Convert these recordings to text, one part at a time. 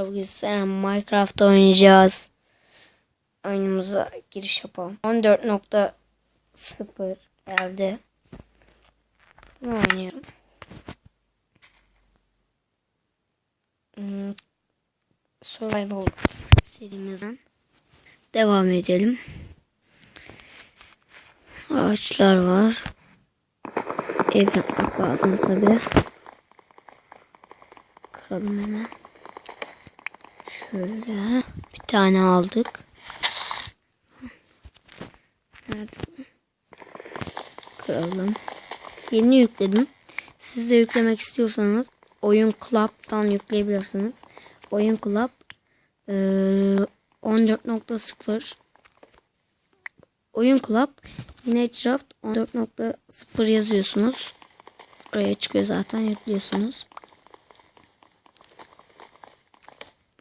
Bugün Minecraft oynayacağız. Oyunumuza giriş yapalım. 14.0 geldi. Ne oynuyorum? Survival serimizden devam edelim. Ağaçlar var. Ev yapmak lazım tabi. Kıralım hemen. Şöyle bir tane aldık. Nerede? Kıralım. Yeni yükledim. Siz de yüklemek istiyorsanız Oyun Club'dan yükleyebilirsiniz. Oyun Club 14.0 Oyun Club Minecraft 14.0 yazıyorsunuz. Oraya çıkıyor zaten, yüklüyorsunuz.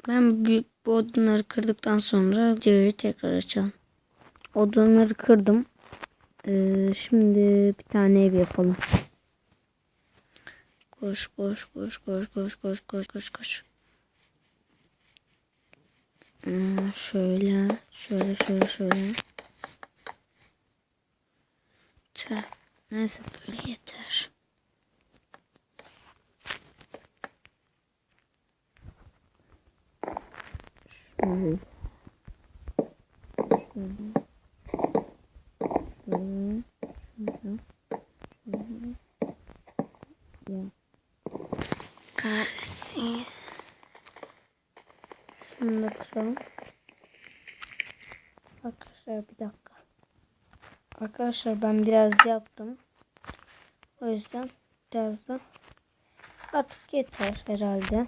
Ben bu odunları kırdıktan sonra videoyu tekrar açalım. Odunları kırdım. Şimdi bir tane ev yapalım. Koş koş koş koş koş koş koş koş koş. Şöyle. Neyse böyle yeter. Şöyle. Ya. Kahretsin. Şunu da kıralım. Arkadaşlar bir dakika. Arkadaşlar ben biraz yaptım. O yüzden biraz da artık yeter herhalde.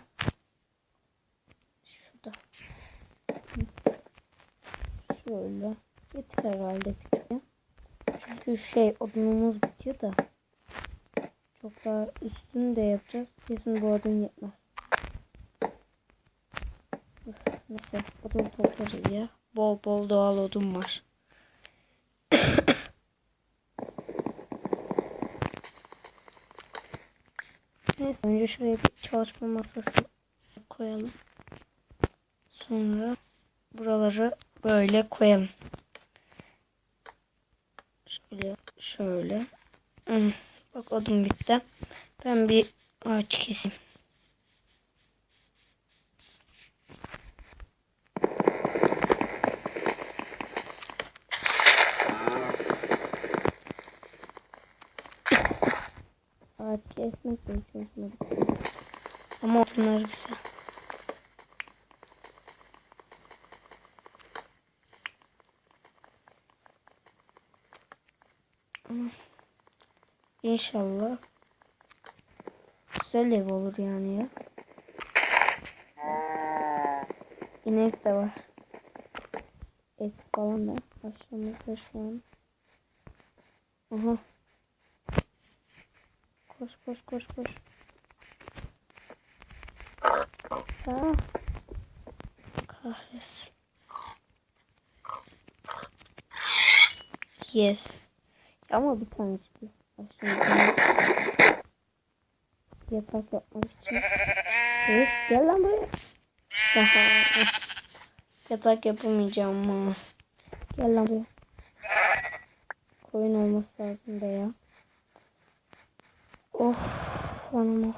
Şurada. Şöyle. Yeter herhalde küçük. Çünkü odunumuz bitiyor da. Çok daha üstünü de yapacağız. Kesin bu odun yetmez. Neyse odun toplarız ya. Bol bol doğal odun var. Neyse önce şuraya bir çalışma masası koyalım. Sonra buraları böyle koyalım. Şöyle. Bak odun bitti. Ben bir ağaç keseyim. Ağaç kesmek de hiç hoşuma gitti. Ama odunlar güzel. İnşallah güzel ev olur yani ya. İnek de var. Et falan da başlamızda şu an. Aha. Koş koş koş koş. Ah. Kahretsin. Yes. Ama bir tane çıktı. Yatak yapmak için. Evet, gel lan buraya. Daha. Yatak yapamayacağım mı? Gel lan buraya. Koyun olması lazım da ya. Of. Anam.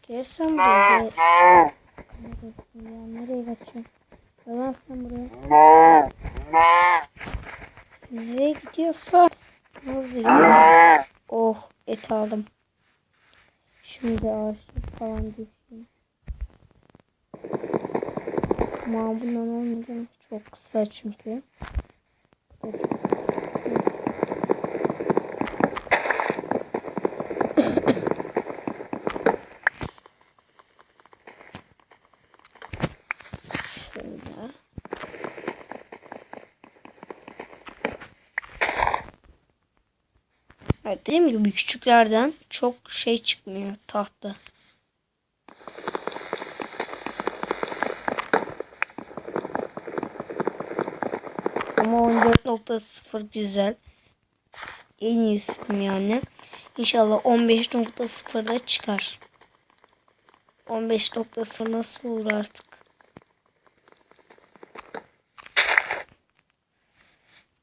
Gel sen buraya. Nereye kaçıyorsun? Gel sen buraya. Nereye gidiyorsun? Hızlı. Oh, et aldım. Şimdi ağaçlık falan düşün. Ama bundan olmayacak. Çok kısa çünkü. Şöyle. Evet, dediğim gibi küçüklerden çok çıkmıyor tahta. Ama 14.0 güzel. En iyi sürüm yani. İnşallah 15.0'da çıkar. 15.0 nasıl olur artık?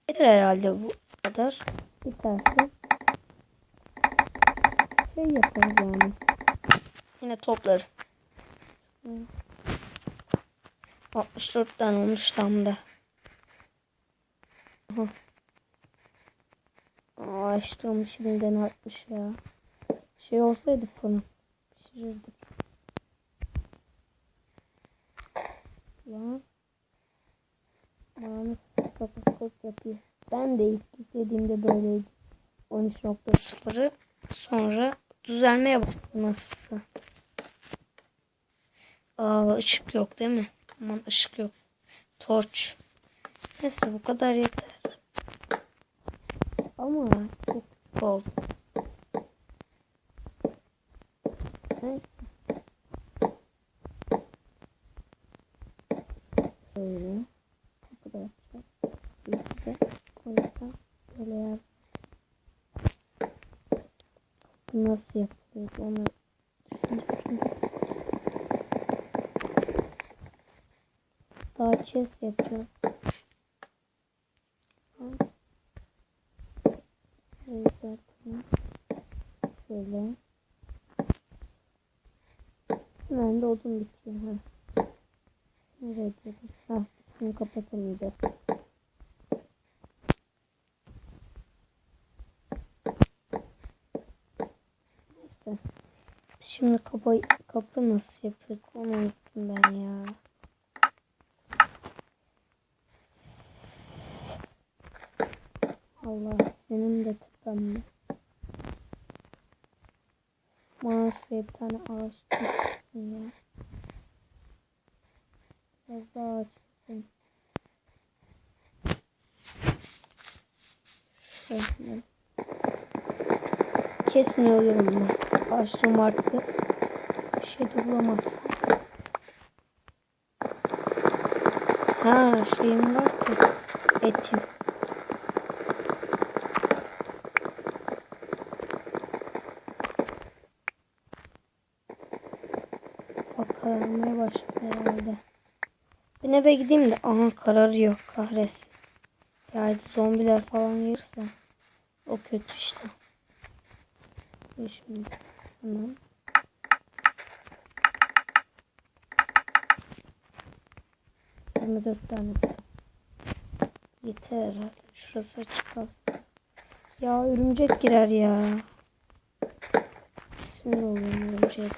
Yeter herhalde bu kadar. Biterse şey yaparız yani. Yine toplarız. 64 tane olmuş tam da. Aha. Açtım şimdiden artmış ya. Şey olsaydı fırın pişirirdik. Lan. Bana kapı yapıyor. Ben de ilk izlediğimde böyleydi. 13.0'ı sonra düzelmeye başladı nasılsa. Işık yok değil mi? Aman ışık yok. Torç. Neyse bu kadar yeter. Ama çok bol. Neyse. Böyle. Bu kadar yapacağız. Bir de koyacağım. Böyle yap. Bu nasıl yapılıyor? Onu düşündüm. Daha chest yapacağız. Şöyle. Hemen de odun bitiyor. Nereye gidiyorum? Üstünü kapatamayacağız. Neyse. Şimdi kapı nasıl yapıyorduk onu unuttum ben ya. Allah senin de tıkanma. Bana şuraya bir tane ağaç çıksın ya. Biraz daha ağaç çıksın. Şöyle. Kesin ölürüm ben. Ağaçlığım arttı. Bir şey de bulamazsın. Şeyim var ki. Etim. Bak kararmaya başladı herhalde. Ben eve gideyim de. Aha kararıyor kahretsin. Yani zombiler falan gelirse. O kötü işte. Şimdi hemen. Yirmi 24 tane. Yeter herhalde. Şurası açık kalsın. Ya örümcek girer ya. Sinir oluyorum örümceğe.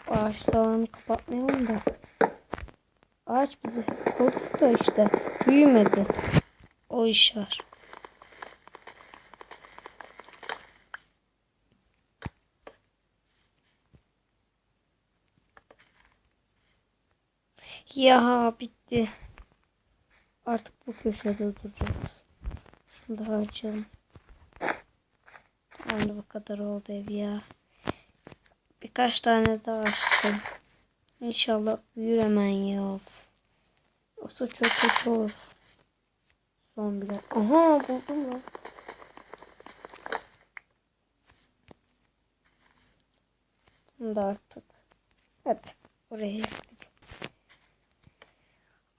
Ağaçlarını kapatmayalım da. Ağaç bizi korktu da işte. Büyümedi. O iş var. Ya bitti. Artık bu köşede duracağız. Şunu da harcayalım. Tamam bu kadar oldu ev ya. Birkaç tane daha açtım. İnşallah büyür hemen ya. Yoksa çok kötü olur. Zombiler. Aha buldum lan. Bunu da artık. Hadi oraya gidelim.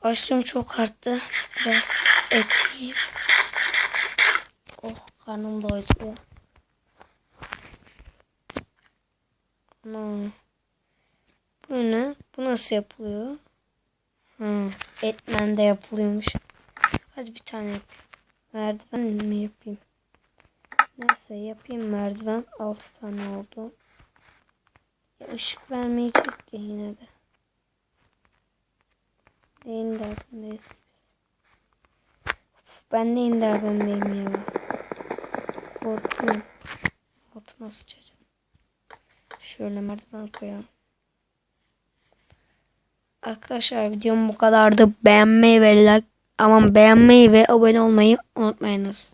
Açlığım çok arttı. Biraz et yiyeyim. Oh karnım doydu ya. Ana. Bu ne? Bu nasıl yapılıyor? Etmen de yapılıyormuş. Hadi bir tane yapayım. Merdiven mi yapayım? Neyse yapayım merdiven. 6 tane oldu. Ya ışık vermeyecek ki yine de. Neyin derdindeyiz? Ben neyin derdindeyim ya? Korkuyorum. Altıma sıçacağım. Şöyle merdiven koyalım. Arkadaşlar videom bu kadardı. Beğenmeyi ve abone olmayı unutmayınız.